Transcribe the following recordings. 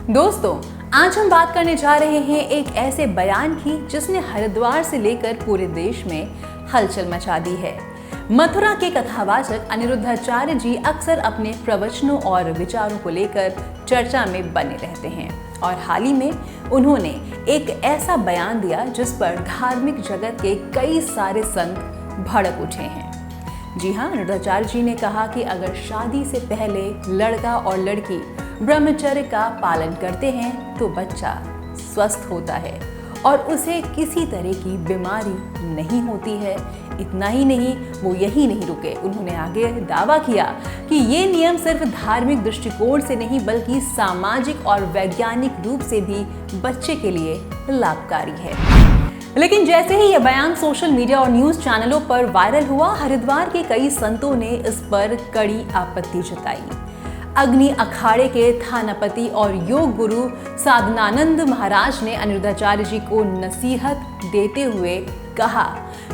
दोस्तों, आज हम बात करने जा रहे हैं एक ऐसे बयान की जिसने हरिद्वार से लेकर पूरे देश में हलचल मचा दी है। मथुरा के कथावाचक अनिरुद्धाचार्य जी अक्सर अपने प्रवचनों और विचारों को लेकर चर्चा में बने रहते हैं और हाल ही में उन्होंने एक ऐसा बयान दिया जिस पर धार्मिक जगत के कई सारे संत भड़क उठे हैं। जी हाँ, अनिरुद्धाचार्य जी ने कहा कि अगर शादी से पहले लड़का और लड़की ब्रह्मचर्य का पालन करते हैं तो बच्चा स्वस्थ होता है और उसे किसी तरह की बीमारी नहीं होती है। इतना ही नहीं, वो यही नहीं रुके, उन्होंने आगे दावा किया कि ये नियम सिर्फ धार्मिक दृष्टिकोण से नहीं बल्कि सामाजिक और वैज्ञानिक रूप से भी बच्चे के लिए लाभकारी है। लेकिन जैसे ही यह बयान सोशल मीडिया और न्यूज चैनलों पर वायरल हुआ, हरिद्वार के कई संतों ने इस पर कड़ी आपत्ति जताई। अग्नि अखाड़े के थानापति और योग गुरु साधनानंद महाराज ने अनिरुद्धाचार्य जी को नसीहत देते हुए कहा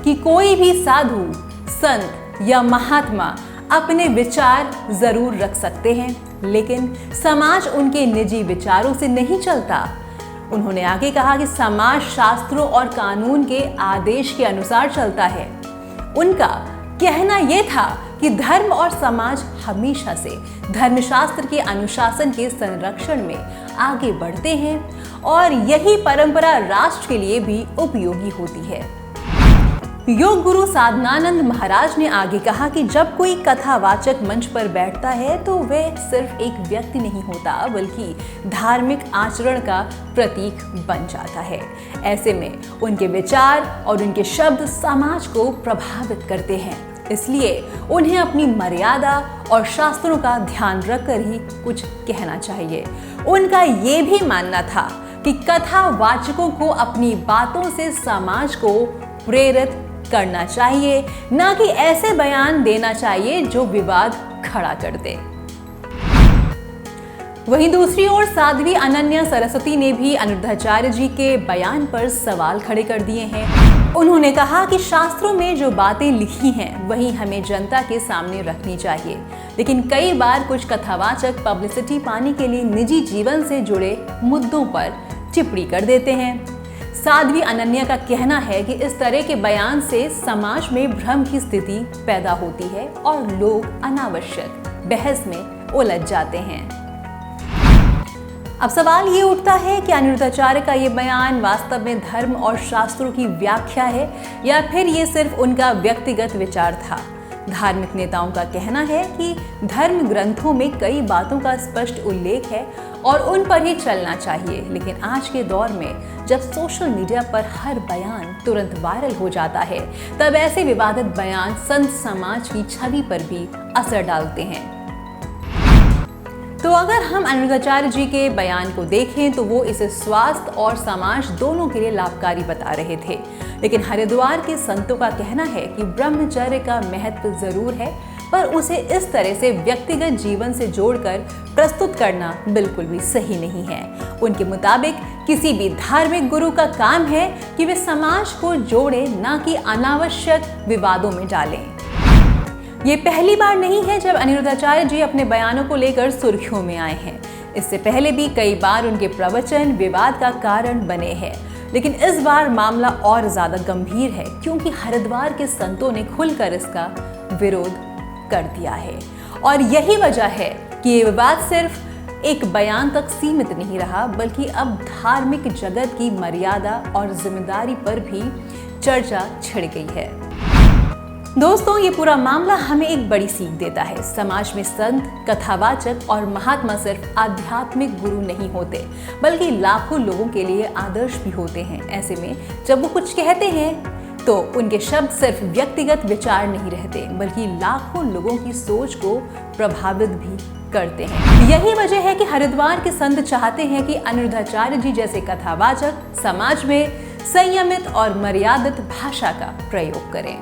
कि कोई भी साधु, संत या महात्मा अपने विचार जरूर रख सकते हैं, लेकिन समाज उनके निजी विचारों से नहीं चलता। उन्होंने आगे कहा कि समाज शास्त्रों और कानून के आदेश के अनुसार चलता है। उनका कहना यह था कि धर्म और समाज हमेशा से धर्मशास्त्र के अनुशासन के संरक्षण में आगे बढ़ते हैं और यही परंपरा राष्ट्र के लिए भी उपयोगी होती है। योग गुरु साधनानंद महाराज ने आगे कहा कि जब कोई कथावाचक मंच पर बैठता है तो वह सिर्फ एक व्यक्ति नहीं होता बल्कि धार्मिक आचरण का प्रतीक बन जाता है। ऐसे में उनके विचार और उनके शब्द समाज को प्रभावित करते हैं, इसलिए उन्हें अपनी मर्यादा और शास्त्रों का ध्यान रखकर ही कुछ कहना चाहिए। उनका ये भी मानना था कि कथावाचकों को अपनी बातों से समाज को प्रेरित करना चाहिए, ना कि ऐसे बयान देना चाहिए जो विवाद खड़ा कर दे। वहीं दूसरी ओर साध्वी अनन्या सरस्वती ने भी अनिरुद्धाचार्य जी के बयान पर सवाल खड़े कर दिए हैं। उन्होंने कहा कि शास्त्रों में जो बातें लिखी हैं वही हमें जनता के सामने रखनी चाहिए, लेकिन कई बार कुछ कथावाचक पब्लिसिटी पाने के लिए निजी जीवन से जुड़े मुद्दों पर टिप्पणी कर देते हैं। साध्वी अनन्या का कहना है कि इस तरह के बयान से समाज में भ्रम की स्थिति पैदा होती है और लोग अनावश्यक बहस में उलझ जाते हैं। अब सवाल ये उठता है कि अनिरुद्धाचार्य का ये बयान वास्तव में धर्म और शास्त्रों की व्याख्या है या फिर ये सिर्फ उनका व्यक्तिगत विचार था। धार्मिक नेताओं का कहना है कि धर्म ग्रंथों में कई बातों का स्पष्ट उल्लेख है और उन पर ही चलना चाहिए, लेकिन आज के दौर में जब सोशल मीडिया पर हर बयान तुरंत वायरल हो जाता है, तब ऐसे विवादित बयान संत समाज की छवि पर भी असर डालते हैं। तो अगर हम अनिरुद्धाचार्य जी के बयान को देखें तो वो इसे स्वास्थ्य और समाज दोनों के लिए लाभकारी बता रहे थे, लेकिन हरिद्वार के संतों का कहना है कि ब्रह्मचर्य का महत्व जरूर है, पर उसे इस तरह से व्यक्तिगत जीवन से जोड़कर प्रस्तुत करना बिल्कुल भी सही नहीं है। उनके मुताबिक किसी भी धार्मिक गुरु का काम है कि वे समाज को जोड़े, ना कि अनावश्यक विवादों में डालें। ये पहली बार नहीं है जब अनिरुद्धाचार्य जी अपने बयानों को लेकर सुर्खियों में आए हैं। इससे पहले भी कई बार उनके प्रवचन विवाद का कारण बने हैं, लेकिन इस बार मामला और ज्यादा गंभीर है क्योंकि हरिद्वार के संतों ने खुलकर इसका विरोध कर दिया है और यही वजह है कि ये विवाद सिर्फ एक बयान तक सीमित नहीं रहा बल्कि अब धार्मिक जगत की मर्यादा और जिम्मेदारी पर भी चर्चा छिड़ गई है। दोस्तों, ये पूरा मामला हमें एक बड़ी सीख देता है। समाज में संत, कथावाचक और महात्मा सिर्फ आध्यात्मिक गुरु नहीं होते बल्कि लाखों लोगों के लिए आदर्श भी होते हैं। ऐसे में जब वो कुछ कहते हैं तो उनके शब्द सिर्फ व्यक्तिगत विचार नहीं रहते बल्कि लाखों लोगों की सोच को प्रभावित भी करते हैं। यही वजह है कि हरिद्वार के संत चाहते हैं कि अनिरुद्धाचार्य जी जैसे कथावाचक समाज में संयमित और मर्यादित भाषा का प्रयोग करें।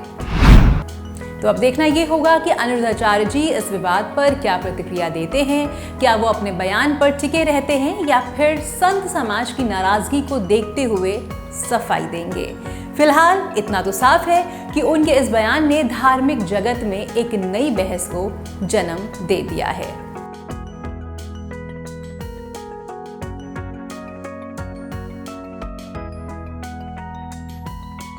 तो अब देखना ये होगा कि अनिरुद्धाचार्य जी इस विवाद पर क्या प्रतिक्रिया देते हैं। क्या वो अपने बयान पर टिके रहते हैं या फिर संत समाज की नाराजगी को देखते हुए सफाई देंगे। फिलहाल इतना तो साफ है कि उनके इस बयान ने धार्मिक जगत में एक नई बहस को जन्म दे दिया है।